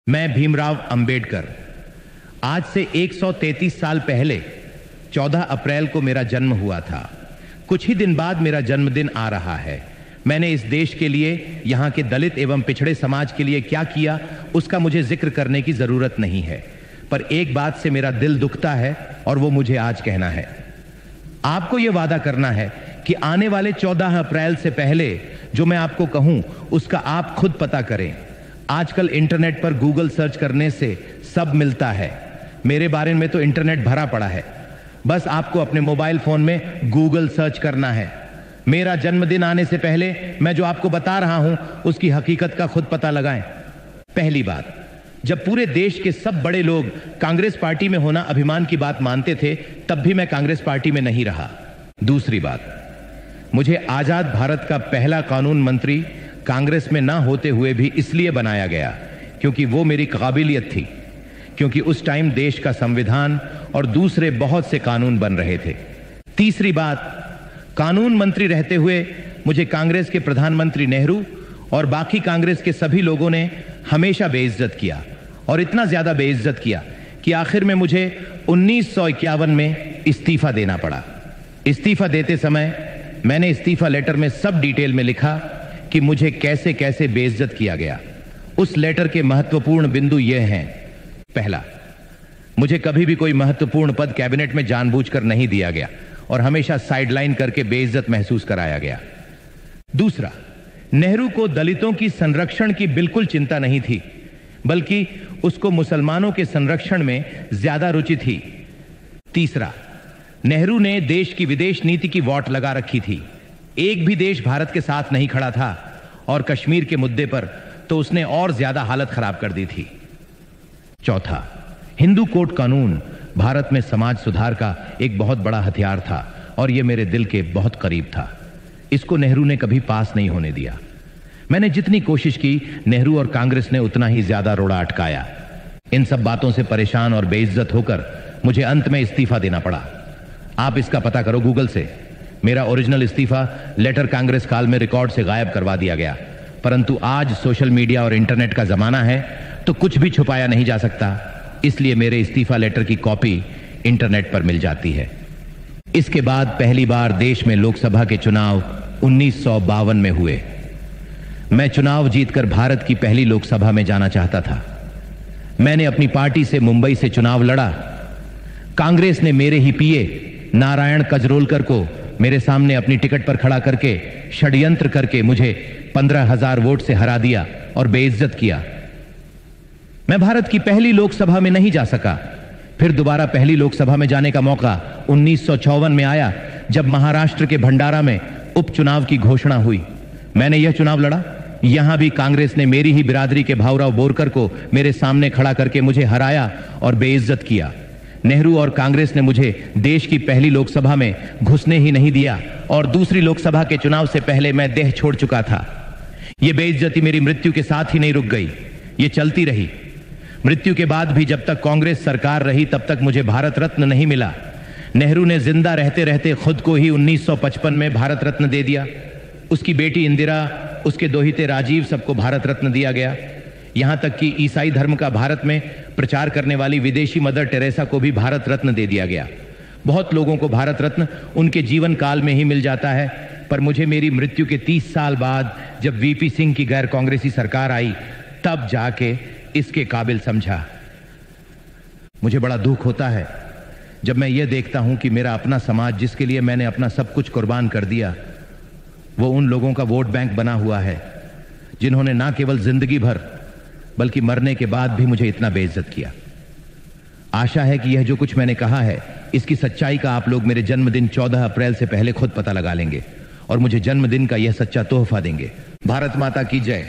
मैं भीमराव अंबेडकर। आज से 133 साल पहले 14 अप्रैल को मेरा जन्म हुआ था। कुछ ही दिन बाद मेरा जन्मदिन आ रहा है। मैंने इस देश के लिए, यहाँ के दलित एवं पिछड़े समाज के लिए क्या किया, उसका मुझे जिक्र करने की जरूरत नहीं है, पर एक बात से मेरा दिल दुखता है और वो मुझे आज कहना है। आपको यह वादा करना है कि आने वाले 14 अप्रैल से पहले जो मैं आपको कहूं उसका आप खुद पता करें। आजकल इंटरनेट पर गूगल सर्च करने से सब मिलता है। मेरे बारे में तो इंटरनेट भरा पड़ा है, बस आपको अपने मोबाइल फोन में गूगल सर्च करना है। मेरा जन्मदिन आने से पहले मैं जो आपको बता रहा हूं उसकी हकीकत का खुद पता लगाएं। पहली बात, जब पूरे देश के सब बड़े लोग कांग्रेस पार्टी में होना अभिमान की बात मानते थे, तब भी मैं कांग्रेस पार्टी में नहीं रहा। दूसरी बात, मुझे आजाद भारत का पहला कानून मंत्री कांग्रेस में ना होते हुए भी इसलिए बनाया गया क्योंकि वो मेरी काबिलियत थी, क्योंकि उस टाइम देश का संविधान और दूसरे बहुत से कानून बन रहे थे। तीसरी बात, कानून मंत्री रहते हुए मुझे कांग्रेस के प्रधानमंत्री नेहरू और बाकी कांग्रेस के सभी लोगों ने हमेशा बेइज्जत किया, और इतना ज्यादा बेइज्जत किया कि आखिर में मुझे 1951 में इस्तीफा देना पड़ा। इस्तीफा देते समय मैंने इस्तीफा लेटर में सब डिटेल में लिखा कि मुझे कैसे कैसे बेइज्जत किया गया। उस लेटर के महत्वपूर्ण बिंदु ये हैं। पहला, मुझे कभी भी कोई महत्वपूर्ण पद कैबिनेट में जानबूझकर नहीं दिया गया और हमेशा साइडलाइन करके बेइज्जत महसूस कराया गया। दूसरा, नेहरू को दलितों की संरक्षण की बिल्कुल चिंता नहीं थी, बल्कि उसको मुसलमानों के संरक्षण में ज्यादा रुचि थी। तीसरा, नेहरू ने देश की विदेश नीति की वॉट लगा रखी थी। एक भी देश भारत के साथ नहीं खड़ा था, और कश्मीर के मुद्दे पर तो उसने और ज्यादा हालत खराब कर दी थी। चौथा, हिंदू कोड कानून भारत में समाज सुधार का एक बहुत बड़ा हथियार था और यह मेरे दिल के बहुत करीब था। इसको नेहरू ने कभी पास नहीं होने दिया। मैंने जितनी कोशिश की, नेहरू और कांग्रेस ने उतना ही ज्यादा रोड़ा अटकाया। इन सब बातों से परेशान और बेइज्जत होकर मुझे अंत में इस्तीफा देना पड़ा। आप इसका पता करो गूगल से। मेरा ओरिजिनल इस्तीफा लेटर कांग्रेस काल में रिकॉर्ड से गायब करवा दिया गया, परंतु आज सोशल मीडिया और इंटरनेट का जमाना है तो कुछ भी छुपाया नहीं जा सकता, इसलिए मेरे इस्तीफा लेटर की कॉपी इंटरनेट पर मिल जाती है। इसके बाद पहली बार देश में लोकसभा के चुनाव 1952 में हुए। मैं चुनाव जीतकर भारत की पहली लोकसभा में जाना चाहता था। मैंने अपनी पार्टी से मुंबई से चुनाव लड़ा। कांग्रेस ने मेरे ही पीए नारायण कजरोलकर को मेरे सामने अपनी टिकट पर खड़ा करके षड्यंत्र करके मुझे 15,000 वोट से हरा दिया और बेइज्जत किया। मैं भारत की पहली लोकसभा में नहीं जा सका। फिर दोबारा पहली लोकसभा में जाने का मौका 1954 में आया, जब महाराष्ट्र के भंडारा में उपचुनाव की घोषणा हुई। मैंने यह चुनाव लड़ा। यहां भी कांग्रेस ने मेरी ही बिरादरी के भाऊराव बोरकर को मेरे सामने खड़ा करके मुझे हराया और बेइज्जत किया। नेहरू और कांग्रेस ने मुझे देश की पहली लोकसभा में घुसने ही नहीं दिया, और दूसरी लोकसभा के चुनाव से पहले मैं देह छोड़ चुका था। यह बेइज्जती मेरी मृत्यु के साथ ही नहीं रुक गई, ये चलती रही। मृत्यु के बाद भी जब तक कांग्रेस सरकार रही तब तक मुझे भारत रत्न नहीं मिला। नेहरू ने जिंदा रहते रहते खुद को ही 1955 में भारत रत्न दे दिया। उसकी बेटी इंदिरा, उसके दोहिते राजीव, सबको भारत रत्न दिया गया। यहां तक कि ईसाई धर्म का भारत में प्रचार करने वाली विदेशी मदर टेरेसा को भी भारत रत्न दे दिया गया। बहुत लोगों को भारत रत्न उनके जीवन काल में ही मिल जाता है, पर मुझे मेरी मृत्यु के 30 साल बाद जब वीपी सिंह की गैर कांग्रेसी सरकार आई, तब जाके इसके काबिल समझा। मुझे बड़ा दुख होता है जब मैं ये देखता हूं कि मेरा अपना समाज, जिसके लिए मैंने अपना सब कुछ कुर्बान कर दिया, वो उन लोगों का वोट बैंक बना हुआ है जिन्होंने ना केवल जिंदगी भर बल्कि मरने के बाद भी मुझे इतना बेइज्जत किया। आशा है कि यह जो कुछ मैंने कहा है, इसकी सच्चाई का आप लोग मेरे जन्मदिन 14 अप्रैल से पहले खुद पता लगा लेंगे और मुझे जन्मदिन का यह सच्चा तोहफा देंगे। भारत माता की जय।